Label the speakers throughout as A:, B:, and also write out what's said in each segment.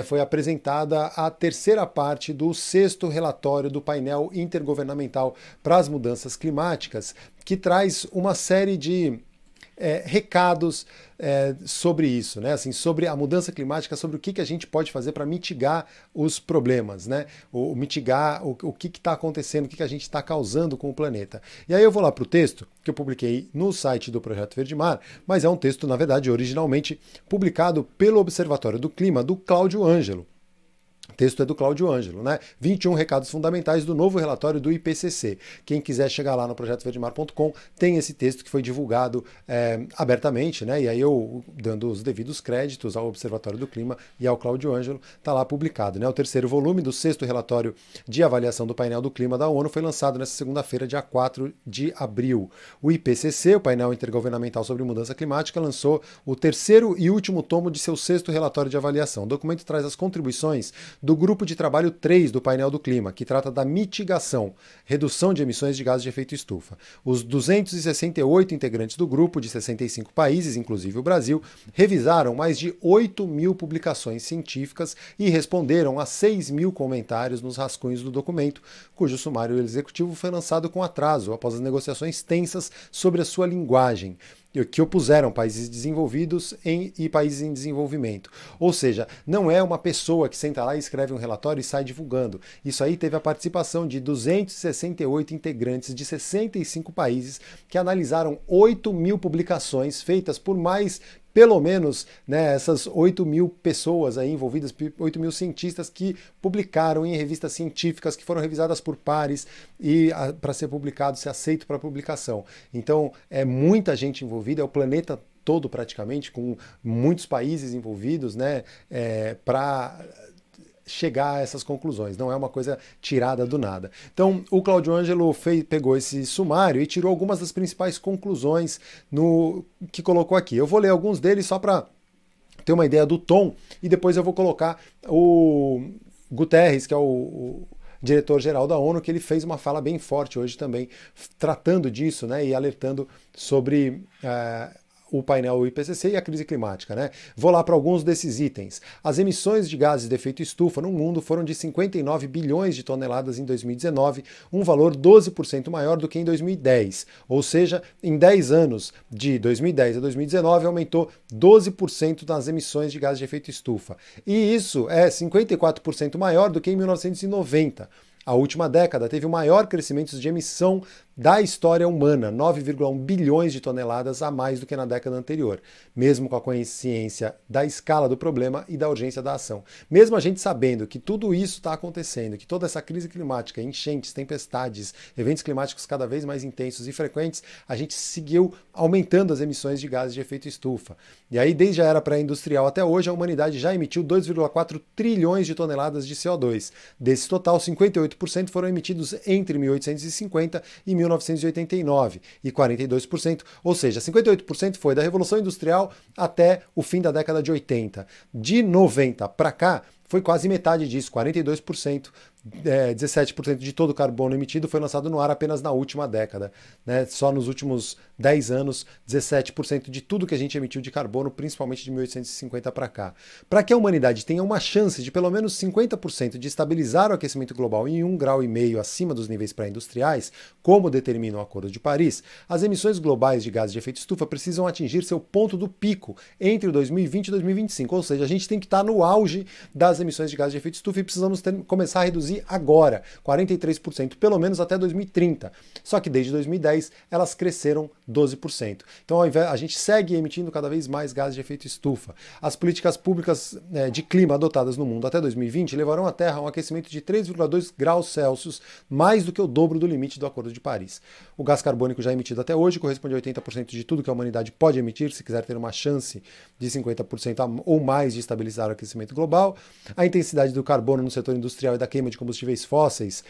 A: Foi apresentada a terceira parte do sexto relatório do painel intergovernamental para as mudanças climáticas, que traz uma série de recados sobre isso, né? Assim, sobre a mudança climática, sobre o que a gente pode fazer para mitigar os problemas, né? Mitigar o que está acontecendo, o que a gente está causando com o planeta. E aí eu vou lá para o texto que eu publiquei no site do Projeto Verde Mar, mas é um texto, na verdade, originalmente publicado pelo Observatório do Clima, do Cláudio Ângelo. O texto é do Cláudio Ângelo, né? 21 recados fundamentais do novo relatório do IPCC. Quem quiser chegar lá no projetoverdemar.com tem esse texto que foi divulgado abertamente, né? E aí eu, dando os devidos créditos ao Observatório do Clima e ao Cláudio Ângelo, está lá publicado, né? O terceiro volume do sexto relatório de avaliação do painel do clima da ONU foi lançado nesta segunda-feira, dia 4 de abril. O IPCC, o painel intergovernamental sobre mudança climática, lançou o terceiro e último tomo de seu sexto relatório de avaliação. O documento traz as contribuições do grupo de trabalho 3 do painel do clima, que trata da mitigação, redução de emissões de gases de efeito estufa. Os 268 integrantes do grupo, de 65 países, inclusive o Brasil, revisaram mais de 8 mil publicações científicas e responderam a 6 mil comentários nos rascunhos do documento, cujo sumário executivo foi lançado com atraso após as negociações tensas sobre a sua linguagem, que opuseram países desenvolvidos e países em desenvolvimento. Ou seja, não é uma pessoa que senta lá e escreve um relatório e sai divulgando. Isso aí teve a participação de 268 integrantes de 65 países que analisaram 8 mil publicações feitas por mais pelo menos, né, essas 8 mil pessoas aí envolvidas, 8 mil cientistas que publicaram em revistas científicas, que foram revisadas por pares e para ser publicado, ser aceito para publicação. Então, é muita gente envolvida, é o planeta todo praticamente, com muitos países envolvidos, né, para chegar a essas conclusões, não é uma coisa tirada do nada. Então, o Cláudio Ângelo pegou esse sumário e tirou algumas das principais conclusões que colocou aqui. Eu vou ler alguns deles só para ter uma ideia do tom e depois eu vou colocar o Guterres, que é o diretor-geral da ONU, que ele fez uma fala bem forte hoje também, tratando disso, né, e alertando sobre o painel IPCC e a crise climática, né? Vou lá para alguns desses itens. As emissões de gases de efeito estufa no mundo foram de 59 bilhões de toneladas em 2019, um valor 12% maior do que em 2010. Ou seja, em 10 anos, de 2010 a 2019, aumentou 12% das emissões de gases de efeito estufa. E isso é 54% maior do que em 1990. A última década teve o maior crescimento de emissão da história humana, 9,1 bilhões de toneladas a mais do que na década anterior, mesmo com a consciência da escala do problema e da urgência da ação. Mesmo a gente sabendo que tudo isso está acontecendo, que toda essa crise climática, enchentes, tempestades, eventos climáticos cada vez mais intensos e frequentes, a gente seguiu aumentando as emissões de gases de efeito estufa. E aí, desde a era pré-industrial até hoje, a humanidade já emitiu 2,4 trilhões de toneladas de CO2. Desse total, 58% foram emitidos entre 1850 e 1989 e 42%, ou seja, 58% foi da Revolução Industrial até o fim da década de 80. De 90 para cá, foi quase metade disso, 42%. 17% de todo o carbono emitido foi lançado no ar apenas na última década. Né? Só nos últimos 10 anos, 17% de tudo que a gente emitiu de carbono, principalmente de 1850 para cá. Para que a humanidade tenha uma chance de pelo menos 50% de estabilizar o aquecimento global em 1,5 grau acima dos níveis pré-industriais, como determina o Acordo de Paris, as emissões globais de gases de efeito estufa precisam atingir seu ponto do pico entre 2020 e 2025. Ou seja, a gente tem que estar no auge das emissões de gases de efeito estufa e precisamos começar a reduzir agora, 43%, pelo menos até 2030. Só que desde 2010 elas cresceram 12%. Então a gente segue emitindo cada vez mais gases de efeito estufa. As políticas públicas de clima adotadas no mundo até 2020 levarão a Terra a um aquecimento de 3,2 graus Celsius, mais do que o dobro do limite do Acordo de Paris. O gás carbônico já emitido até hoje corresponde a 80% de tudo que a humanidade pode emitir se quiser ter uma chance de 50% ou mais de estabilizar o aquecimento global. A intensidade do carbono no setor industrial e da queima de combustíveis fósseis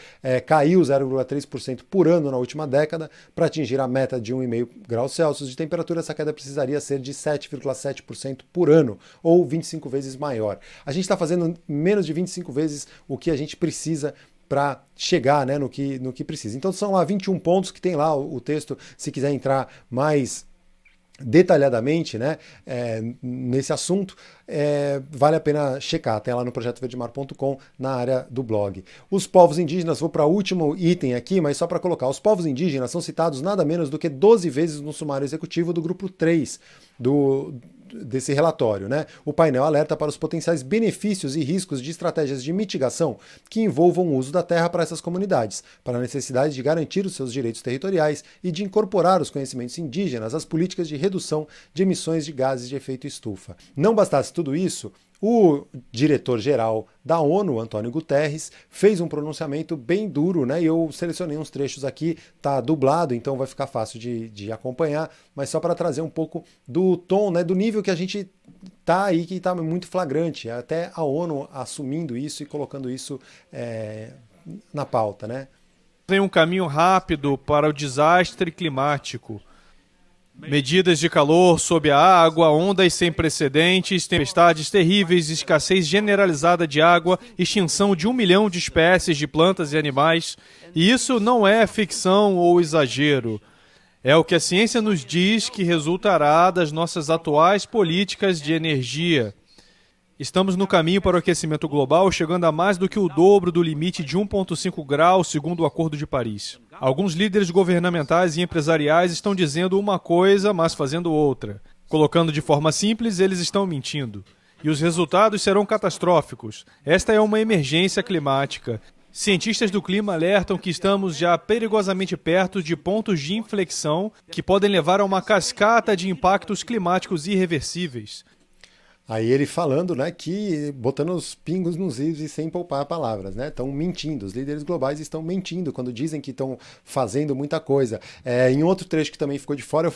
A: caiu 0,3% por ano na última década. Para atingir a meta de 1,5 graus Celsius de temperatura, essa queda precisaria ser de 7,7% por ano, ou 25 vezes maior. A gente está fazendo menos de 25 vezes o que a gente precisa para chegar, né, no que precisa. Então são lá 21 pontos que tem lá o texto, se quiser entrar mais detalhadamente, né, nesse assunto, vale a pena checar, tem lá no projetoverdemar.com, na área do blog. Os povos indígenas, vou para o último item aqui, mas só para colocar, os povos indígenas são citados nada menos do que 12 vezes no sumário executivo do grupo 3 desse relatório, né? O painel alerta para os potenciais benefícios e riscos de estratégias de mitigação que envolvam o uso da terra para essas comunidades, para a necessidade de garantir os seus direitos territoriais e de incorporar os conhecimentos indígenas às políticas de redução de emissões de gases de efeito estufa. Não bastasse tudo isso, o diretor-geral da ONU, Antônio Guterres, fez um pronunciamento bem duro, né? E eu selecionei uns trechos aqui, tá dublado, então vai ficar fácil de acompanhar, mas só para trazer um pouco do tom, né? Do nível que a gente tá aí, que está muito flagrante, até a ONU assumindo isso e colocando isso na pauta, né?
B: Tem um caminho rápido para o desastre climático. Medidas de calor sob a água, ondas sem precedentes, tempestades terríveis, escassez generalizada de água, extinção de 1 milhão de espécies de plantas e animais. E isso não é ficção ou exagero. É o que a ciência nos diz que resultará das nossas atuais políticas de energia. Estamos no caminho para o aquecimento global, chegando a mais do que o dobro do limite de 1,5 graus, segundo o Acordo de Paris. Alguns líderes governamentais e empresariais estão dizendo uma coisa, mas fazendo outra. Colocando de forma simples, eles estão mentindo. E os resultados serão catastróficos. Esta é uma emergência climática. Cientistas do clima alertam que estamos já perigosamente perto de pontos de inflexão que podem levar a uma cascata de impactos climáticos irreversíveis.
A: Aí ele falando, né, que botando os pingos nos is e sem poupar palavras, né? Estão mentindo. Os líderes globais estão mentindo quando dizem que estão fazendo muita coisa. Em outro trecho que também ficou de fora,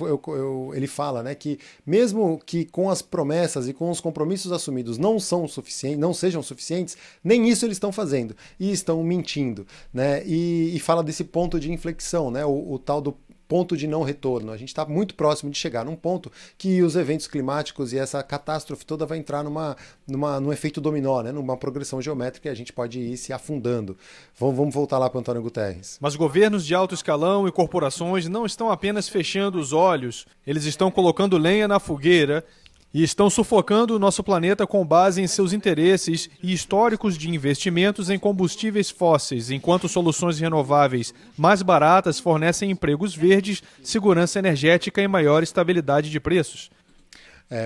A: ele fala, né, que mesmo que com as promessas e com os compromissos assumidos não sejam suficientes, nem isso eles estão fazendo e estão mentindo, né? E fala desse ponto de inflexão, né? O tal do ponto de não retorno. A gente está muito próximo de chegar num ponto que os eventos climáticos e essa catástrofe toda vai entrar num efeito dominó, né? Numa progressão geométrica e a gente pode ir se afundando. Vamos voltar lá para o Antônio Guterres.
B: Mas governos de alto escalão e corporações não estão apenas fechando os olhos, eles estão colocando lenha na fogueira e estão sufocando o nosso planeta com base em seus interesses e históricos de investimentos em combustíveis fósseis, enquanto soluções renováveis mais baratas fornecem empregos verdes, segurança energética e maior estabilidade de preços.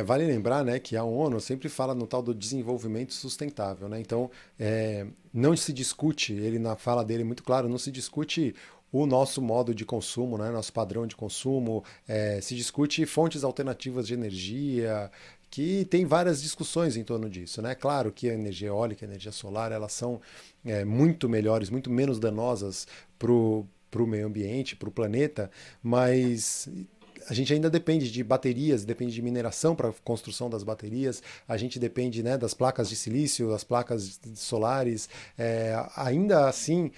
A: Vale lembrar, né, que a ONU sempre fala no tal do desenvolvimento sustentável, né? Então, não se discute, ele na fala dele é muito claro, não se discute o nosso modo de consumo, né, nosso padrão de consumo, se discute fontes alternativas de energia, que tem várias discussões em torno disso, né? Claro que a energia eólica, a energia solar, elas são muito melhores, muito menos danosas para o meio ambiente, para o planeta, mas a gente ainda depende de baterias, depende de mineração para a construção das baterias, a gente depende, né, das placas de silício, das placas solares, ainda assim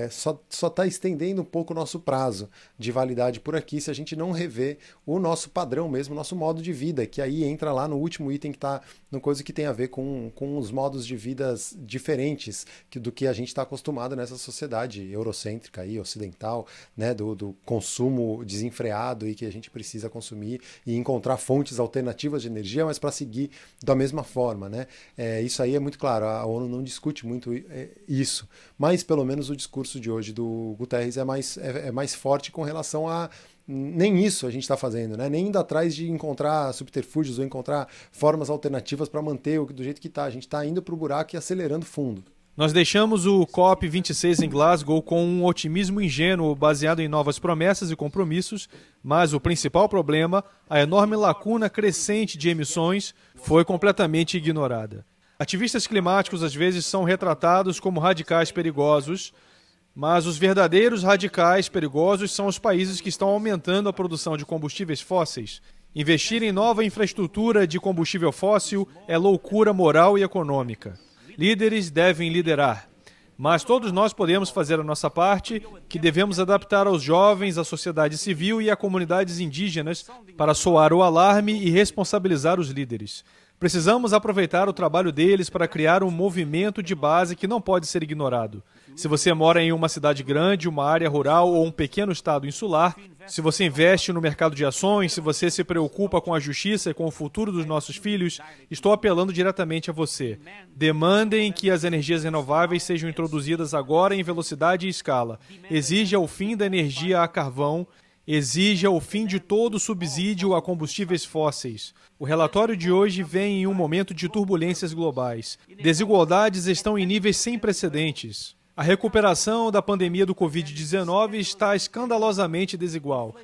A: só está estendendo um pouco o nosso prazo de validade por aqui se a gente não rever o nosso padrão mesmo, o nosso modo de vida, que aí entra lá no último item que está no coisa que tem a ver com os modos de vidas diferentes do que a gente está acostumado nessa sociedade eurocêntrica aí, ocidental, né, do consumo desenfreado e que a gente precisa consumir e encontrar fontes alternativas de energia, mas para seguir da mesma forma, né? Isso aí é muito claro, a ONU não discute muito isso, mas pelo menos o discurso de hoje do Guterres é mais forte com relação a nem isso a gente está fazendo, né? Nem indo atrás de encontrar subterfúgios ou encontrar formas alternativas para manter do jeito que está. A gente está indo para o buraco e acelerando fundo.
B: Nós deixamos o COP26 em Glasgow com um otimismo ingênuo baseado em novas promessas e compromissos, mas o principal problema, a enorme lacuna crescente de emissões, foi completamente ignorada. Ativistas climáticos às vezes são retratados como radicais perigosos, mas os verdadeiros radicais perigosos são os países que estão aumentando a produção de combustíveis fósseis. Investir em nova infraestrutura de combustível fóssil é loucura moral e econômica. Líderes devem liderar, mas todos nós podemos fazer a nossa parte, que devemos adaptar aos jovens, à sociedade civil e a comunidades indígenas para soar o alarme e responsabilizar os líderes. Precisamos aproveitar o trabalho deles para criar um movimento de base que não pode ser ignorado. Se você mora em uma cidade grande, uma área rural ou um pequeno estado insular, se você investe no mercado de ações, se você se preocupa com a justiça e com o futuro dos nossos filhos, estou apelando diretamente a você. Demandem que as energias renováveis sejam introduzidas agora em velocidade e escala. Exija o fim da energia a carvão. Exija o fim de todo subsídio a combustíveis fósseis. O relatório de hoje vem em um momento de turbulências globais. Desigualdades estão em níveis sem precedentes. A recuperação da pandemia do Covid-19 está escandalosamente desigual.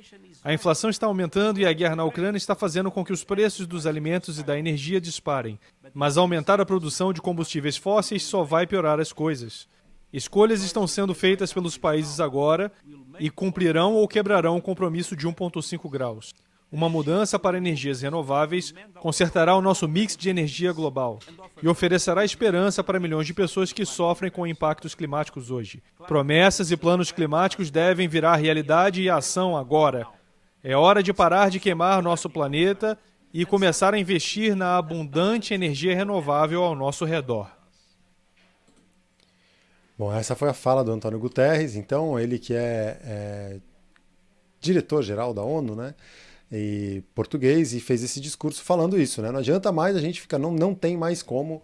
B: A inflação está aumentando e a guerra na Ucrânia está fazendo com que os preços dos alimentos e da energia disparem. Mas aumentar a produção de combustíveis fósseis só vai piorar as coisas. Escolhas estão sendo feitas pelos países agora e cumprirão ou quebrarão o compromisso de 1,5 graus. Uma mudança para energias renováveis consertará o nosso mix de energia global e oferecerá esperança para milhões de pessoas que sofrem com impactos climáticos hoje. Promessas e planos climáticos devem virar realidade e ação agora. É hora de parar de queimar nosso planeta e começar a investir na abundante energia renovável ao nosso redor.
A: Bom, essa foi a fala do Antônio Guterres, então, ele que é diretor-geral da ONU, né? E português, e fez esse discurso falando isso, né? Não adianta mais a gente ficar, não tem mais como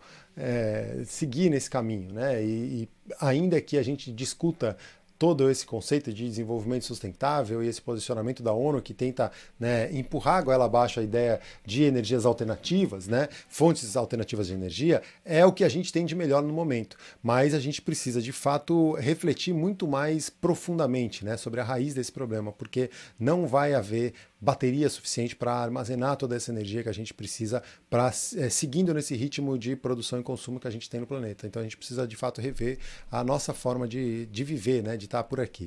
A: seguir nesse caminho, né? E ainda que a gente discuta todo esse conceito de desenvolvimento sustentável e esse posicionamento da ONU que tenta, né, empurrar a goela abaixo a ideia de energias alternativas, né, fontes alternativas de energia, é o que a gente tem de melhor no momento. Mas a gente precisa, de fato, refletir muito mais profundamente, né, sobre a raiz desse problema, porque não vai haver bateria suficiente para armazenar toda essa energia que a gente precisa para seguindo nesse ritmo de produção e consumo que a gente tem no planeta. Então a gente precisa, de fato, rever a nossa forma de viver, né, de estar por aqui.